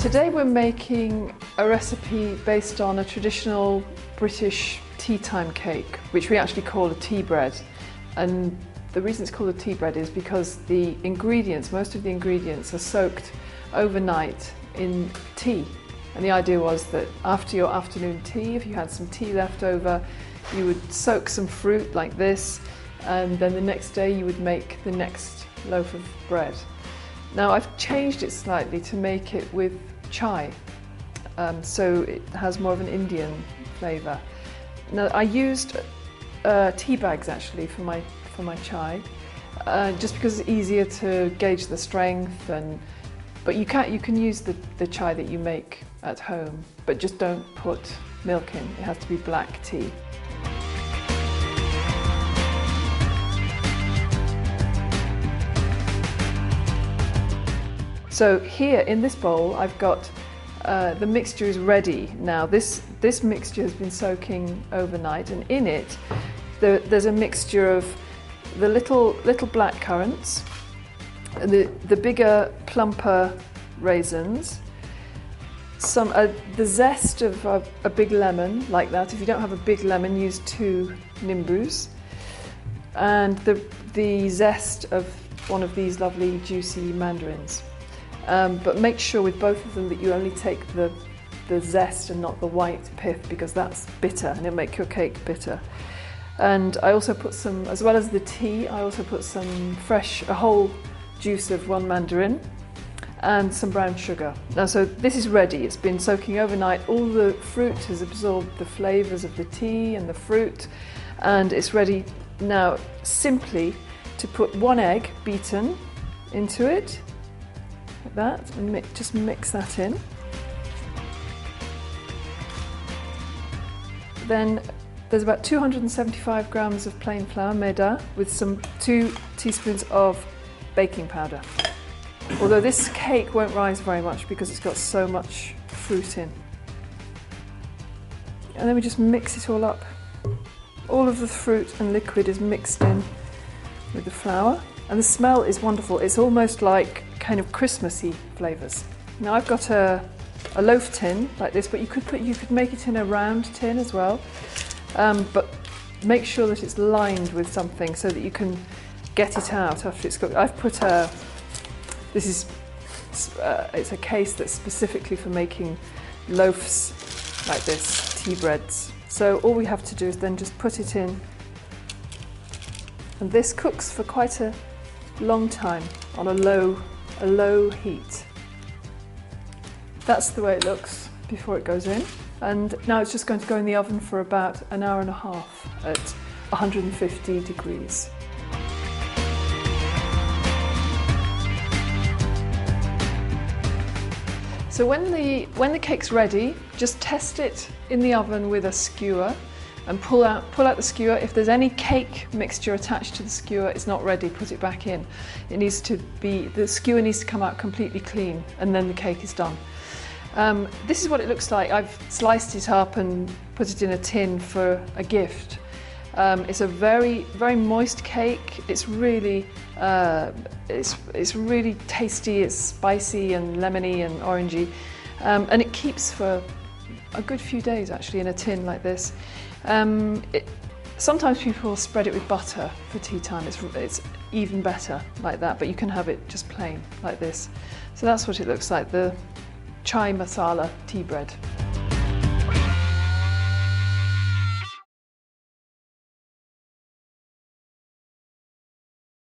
Today we're making a recipe based on a traditional British tea time cake, which we actually call a tea bread. And the reason it's called a tea bread is because the ingredients, most of the ingredients are soaked overnight in tea. And the idea was that after your afternoon tea, if you had some tea left over, you would soak some fruit like this, and then the next day you would make the next loaf of bread. Now I've changed it slightly to make it with chai, so it has more of an Indian flavour. Now I used tea bags actually for my chai, just because it's easier to gauge the strength. But you can use the chai that you make at home, but just don't put milk in. It has to be black tea. So here in this bowl I've got the mixture is ready now. This mixture has been soaking overnight, and in it there's a mixture of the little black currants, the bigger plumper raisins, the zest of a big lemon like that. If you don't have a big lemon, use 2 nimbus, and the zest of one of these lovely juicy mandarins. But make sure with both of them that you only take the zest and not the white pith, because that's bitter and it'll make your cake bitter. And I also put some, as well as the tea, I also put some a whole juice of 1 mandarin and some brown sugar. Now, so this is ready. It's been soaking overnight. All the fruit has absorbed the flavours of the tea and the fruit, and it's ready now simply to put 1 egg beaten into it, like that, and just mix that in. Then there's about 275 grams of plain flour, maida, with some 2 teaspoons of baking powder. Although this cake won't rise very much because it's got so much fruit in. And then we just mix it all up. All of the fruit and liquid is mixed in with the flour, and the smell is wonderful. It's almost like kind of Christmassy flavours. Now I've got a loaf tin like this, but you could make it in a round tin as well. But make sure that it's lined with something so that you can get it out after it's cooked. I've put it's a case that's specifically for making loaves like this, tea breads. So all we have to do is then just put it in, and this cooks for quite a long time on a low heat. That's the way it looks before it goes in. And now it's just going to go in the oven for about 1.5 hours at 150 degrees. So when the cake's ready, just test it in the oven with a skewer and pull out the skewer. If there's any cake mixture attached to the skewer, it's not ready, put it back in. The skewer needs to come out completely clean, and then the cake is done. This is what it looks like. I've sliced it up and put it in a tin for a gift. It's a very, very moist cake. It's really tasty. It's spicy and lemony and orangey, and it keeps for a good few days actually in a tin like this. Sometimes people spread it with butter for tea time. It's even better like that, but you can have it just plain like this. So that's what it looks like, the chai masala tea bread.